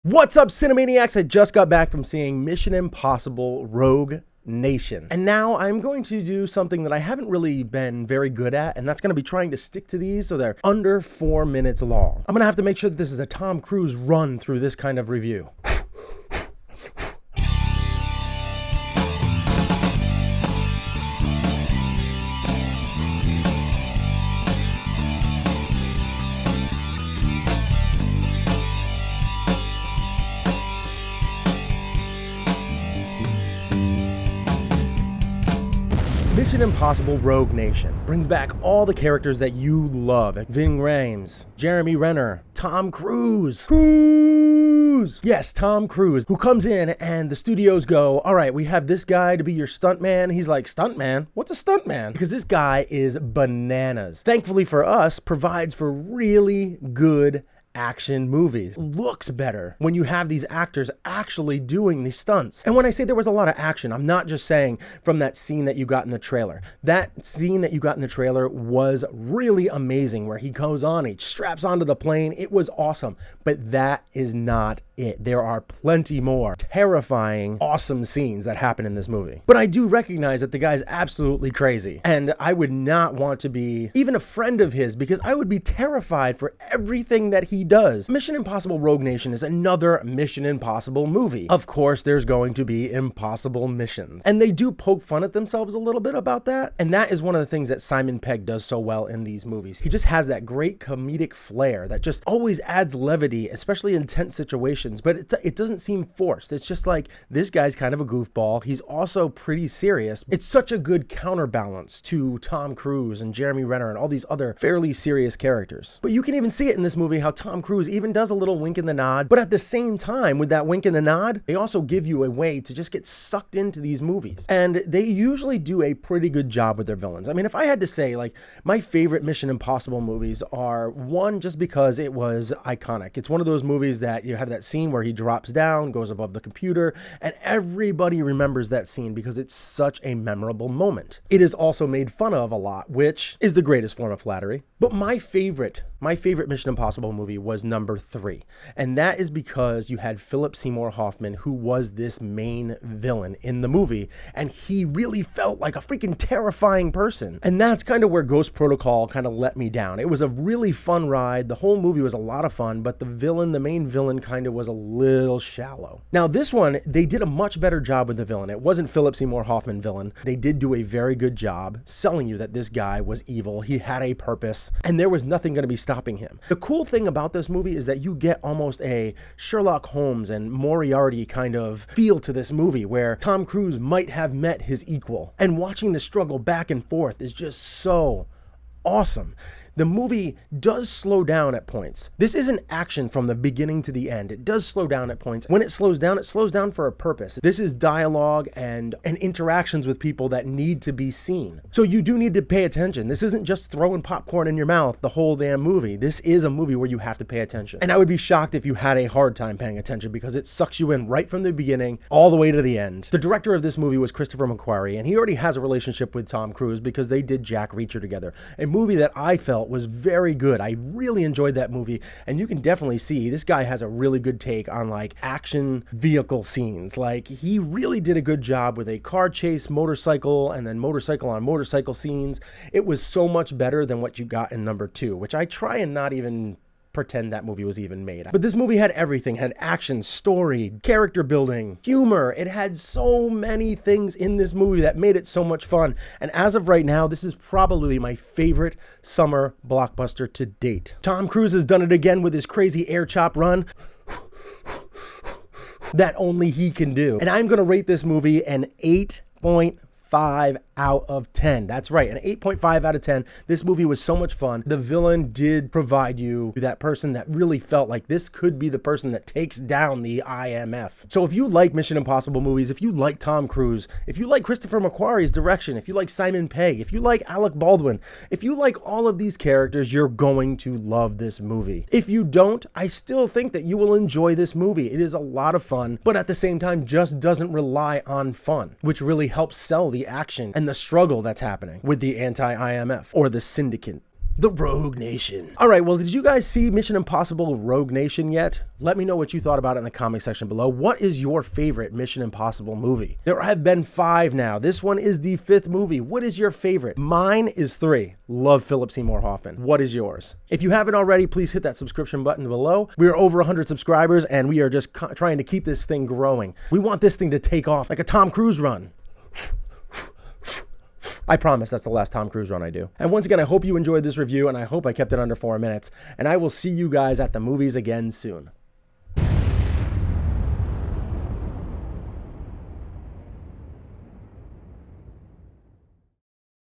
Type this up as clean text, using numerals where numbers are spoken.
What's up, Cinemaniacs? I just got back from seeing Mission Impossible Rogue Nation. And now I'm going to do something that I haven't really been very good at, and that's going to be trying to stick to these so they're under 4 minutes long. I'm going to have to make sure that this is a Tom Cruise run through this kind of review. Mission Impossible Rogue Nation brings back all the characters that you love. Ving Rhames, Jeremy Renner, Tom Cruise. Yes, Tom Cruise, who comes in and the studios go, all right, we have this guy to be your stuntman. He's like, stuntman? What's a stuntman? Because this guy is bananas. Thankfully for us, provides for really good action movies. Looks better when you have these actors actually doing these stunts. And when I say there was a lot of action, I'm not just saying from that scene that you got in the trailer. That scene that you got in the trailer was really amazing, where he goes on, he straps onto the plane. It was awesome. But that is not it. There are plenty more terrifying, awesome scenes that happen in this movie. But I do recognize that the guy's absolutely crazy. And I would not want to be even a friend of his, because I would be terrified for everything that he does. Mission Impossible Rogue Nation is another Mission Impossible movie. Of course, there's going to be impossible missions. And they do poke fun at themselves a little bit about that. And that is one of the things that Simon Pegg does so well in these movies. He just has that great comedic flair that just always adds levity, especially in tense situations, but it doesn't seem forced. It's just like, this guy's kind of a goofball. He's also pretty serious. It's such a good counterbalance to Tom Cruise and Jeremy Renner and all these other fairly serious characters. But you can even see it in this movie how Tom Cruise even does a little wink in the nod, but at the same time, with that wink in the nod, they also give you a way to just get sucked into these movies. And they usually do a pretty good job with their villains. I mean, if I had to say, like, my favorite Mission Impossible movies are, one, just because it was iconic. It's one of those movies that you have that scene where he drops down, goes above the computer, and everybody remembers that scene because it's such a memorable moment. It is also made fun of a lot, which is the greatest form of flattery. But my favorite Mission Impossible movie was number 3. And that is because you had Philip Seymour Hoffman, who was this main villain in the movie. And he really felt like a freaking terrifying person. And that's kind of where Ghost Protocol kind of let me down. It was a really fun ride. The whole movie was a lot of fun, but the main villain kind of was a little shallow. Now this one, they did a much better job with the villain. It wasn't Philip Seymour Hoffman villain. They did do a very good job selling you that this guy was evil. He had a purpose, and there was nothing going to be stopping him. The cool thing about this movie is that you get almost a Sherlock Holmes and Moriarty kind of feel to this movie, where Tom Cruise might have met his equal. And watching the struggle back and forth is just so awesome. The movie does slow down at points. This isn't action from the beginning to the end. It does slow down at points. When it slows down for a purpose. This is dialogue and interactions with people that need to be seen. So you do need to pay attention. This isn't just throwing popcorn in your mouth the whole damn movie. This is a movie where you have to pay attention. And I would be shocked if you had a hard time paying attention, because it sucks you in right from the beginning all the way to the end. The director of this movie was Christopher McQuarrie, and he already has a relationship with Tom Cruise because they did Jack Reacher together. A movie that I felt was very good. I really enjoyed that movie, and you can definitely see this guy has a really good take on like action vehicle scenes. Like, he really did a good job with a car chase, motorcycle, and then motorcycle on motorcycle scenes. It was so much better than what you got in number 2, which I try and not even pretend that movie was even made. But this movie had everything. It had action, story, character building, humor. It had so many things in this movie that made it so much fun. And as of right now, this is probably my favorite summer blockbuster to date. Tom Cruise has done it again with his crazy air chop run that only he can do. And I'm going to rate this movie an 8.5 out of 10. That's right, an 8.5 out of 10. This movie was so much fun. The villain did provide you that person that really felt like this could be the person that takes down the IMF. So if you like Mission Impossible movies, if you like Tom Cruise, if you like Christopher McQuarrie's direction, if you like Simon Pegg, if you like Alec Baldwin, if you like all of these characters, you're going to love this movie. If you don't, I still think that you will enjoy this movie. It is a lot of fun, but at the same time just doesn't rely on fun, which really helps sell the action and the struggle that's happening with the anti-IMF or the syndicate The Rogue Nation. All right, well, did you guys see Mission Impossible Rogue Nation yet? Let me know what you thought about it in the comment section below. What is your favorite Mission Impossible movie? There have been 5 now. This one is the 5th movie. What is your favorite? Mine is 3. Love Philip Seymour Hoffman. What is yours? If you haven't already, please hit that subscription button below. We are over 100 subscribers, and we are just trying to keep this thing growing. We want this thing to take off like a Tom Cruise run. I promise that's the last Tom Cruise run I do. And once again, I hope you enjoyed this review, and I hope I kept it under 4 minutes. And I will see you guys at the movies again soon.